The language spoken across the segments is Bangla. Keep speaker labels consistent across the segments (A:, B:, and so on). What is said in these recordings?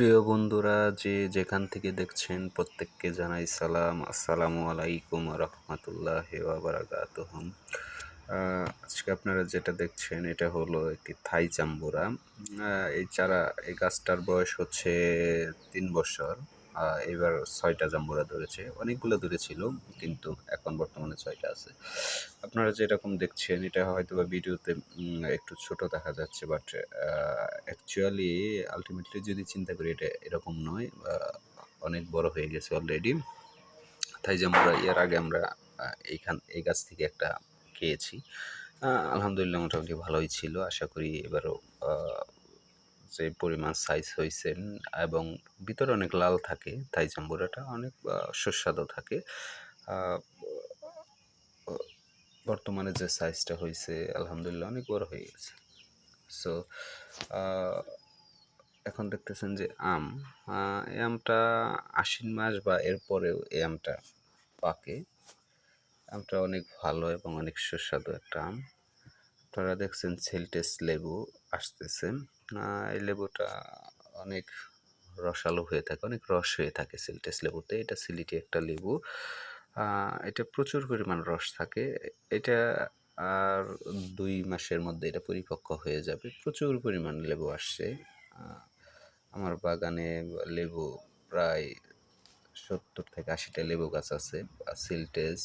A: প্রিয় বন্ধুরা, যে যেখান থেকে দেখছেন প্রত্যেককে জানাই সালাম। আসসালামু আলাইকুম রহমতুল্লাহ বারাকাতুহ। আজকে আপনারা যেটা দেখছেন এটা হলো একটি থাই জাম্বুরা। এই গাছটার বয়স হচ্ছে 3 বছর। এবার 6টা জাম্বুরা ধরেছে, অনেকগুলো ধরেছিল কিন্তু এখন বর্তমানে 6টা আছে। আপনারা যেরকম দেখছেন এটা হয়তো বা ভিডিওতে একটু ছোট দেখা যাচ্ছে, বাট অ্যাকচুয়ালি আলটিমেটলি যদি চিন্তা করি এটা এরকম নয়, অনেক বড় হয়ে গেছে অলরেডি। তাই যে আমরা এর আগে আমরা এই গাছ থেকে একটা খেয়েছি। আলহামদুলিল্লাহ মোটামুটি ভালোই ছিল। আশা করি এবারও যে পরিমাণ সাইজ হয়েছে এবং ভিতরে অনেক লাল থাকে, থাই জাম্বুরাটা অনেক সুস্বাদু থাকে। আহ, বর্তমানে যে সাইজটা হয়েছে আলহামদুলিল্লাহ অনেক বড় হয়ে গেছে। সো এখন দেখতেছেন যে এই আমটা আশ্বিন মাস বা এরপরেও এই আমটা পাকে। আমটা অনেক ভালো এবং অনেক সুস্বাদু একটা আম। আপনারা দেখছেন সিলটেস লেবু আসতেছে। এই লেবুটা অনেক রসালো হয়ে থাকে, অনেক রস হয়ে থাকে সিলটেস লেবুতে। এটা সিলেটি একটা লেবু। এটা প্রচুর পরিমাণ রস থাকে। এটা আর 2 মাসের মধ্যে এটা পরিপক্ক হয়ে যাবে। প্রচুর পরিমাণ লেবু আসছে। আমার বাগানে লেবু প্রায় 70 থেকে 80টা লেবু গাছ আছে। সিলটেস,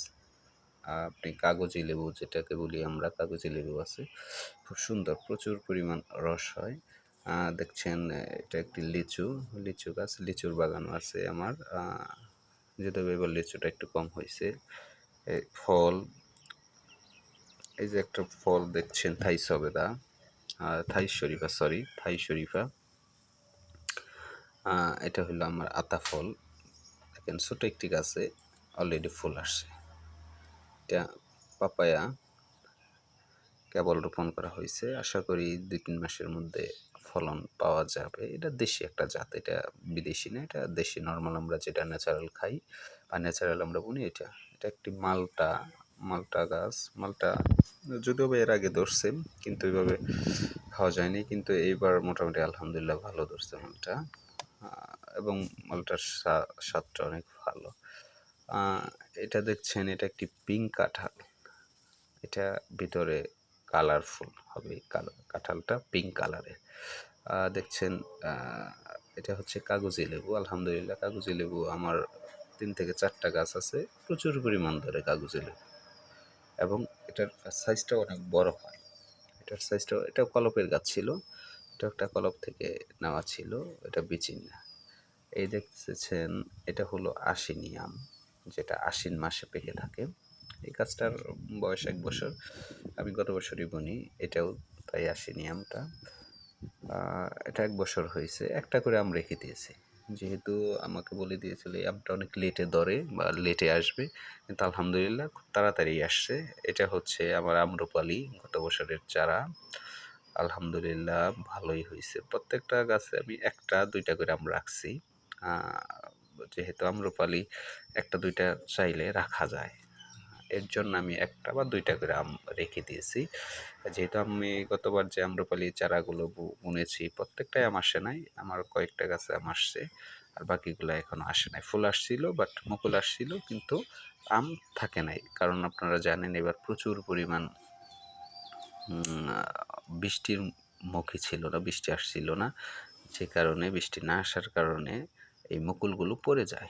A: আপনি কাগজি লেবু যেটাকে বলি আমরা, কাগজি লেবু আছে। খুব সুন্দর, প্রচুর পরিমাণ রস হয়। দেখছেন এটা একটি লিচু গাছ, লিচুর বাগানও আছে আমার। যদিও এবার লিচুটা একটু কম হয়েছে। ফল, এই যে একটা ফল দেখছেন থাই সবেদা, থাই শরীফা। এটা হলো আমার আতা ফল। দেখেন ছোট একটি গাছে অলরেডি ফুল আসছে। এটা পাপায়া, কেবল রোপণ করা হয়েছে। আশা করি 2-3 মাসের মধ্যে ফলন পাওয়া যাবে। এটা দেশি একটা জাত, এটা বিদেশি না, এটা দেশি নর্মাল আমরা যেটা ন্যাচারাল খাই বা ন্যাচারাল আমরা বলি এটা। এটা একটি মালটা গাছ। মালটা যদিও বা এর আগে ধরছে কিন্তু এইভাবে খাওয়া যায়নি, কিন্তু এইবার মোটামুটি আলহামদুলিল্লাহ ভালো ধরছে মালটা। এবং মালটার স্বাদটা অনেক ভালো। এটা দেখছেন এটা একটি পিঙ্ক কাঁঠাল। এটা ভিতরে কালারফুল হবে, কাঁঠালটা পিঙ্ক কালারের। দেখছেন এটা হচ্ছে কাগজি লেবু। আলহামদুলিল্লাহ কাগজি লেবু আমার 3 থেকে 4টা গাছ আছে, প্রচুর পরিমাণ ধরে কাগজি লেবু এবং এটার সাইজটাও অনেক বড় হয়। এটাও কলপের গাছ ছিল, এটা একটা কলপ থেকে নেওয়া ছিল, এটা বিচি না। এই দেখতেছেন এটা হলো আশ্বিনী আম, যেটা আশ্বিন মাসে পেকে থাকে। এই গাছটার বয়স 1 বছর, আমি গত বছরই বুনি। এটাও তাই আশ্বিনী আমটা। এটা 1 বছর হয়েছে, একটা করে আম রেখে দিয়েছি, যেহেতু আমাকে বলে দিয়েছিল এই আমটা অনেক লেটে ধরে বা লেটে আসবে, কিন্তু আলহামদুলিল্লাহ খুব তাড়াতাড়ি আসছে। এটা হচ্ছে আমার আম্রপালি, গত বছরের চারা। আলহামদুলিল্লাহ ভালোই হয়েছে। প্রত্যেকটা গাছে আমি 1-2টা করে আম রাখছি, যেহেতু আম্রপালি 1-2টা চাইলে রাখা যায়, এর জন্য আমি 1 বা 2টা করে আম রেখে দিয়েছি। যেহেতু আমি গতবার যে আম্রপালি চারাগুলো বুনেছি প্রত্যেকটাই আম আসে নাই, আমার কয়েকটা গাছে আম আসছে আর বাকিগুলো এখনো আসে নাই। ফুল আসছিল বাট মুকুল আসছিল কিন্তু আম থাকে নাই, কারণ আপনারা জানেন এবার প্রচুর পরিমাণ বৃষ্টির মুখে ছিল না, বৃষ্টি আসছিল না, যে কারণে বৃষ্টি না আসার কারণে এই মুকুলগুলো পড়ে যায়।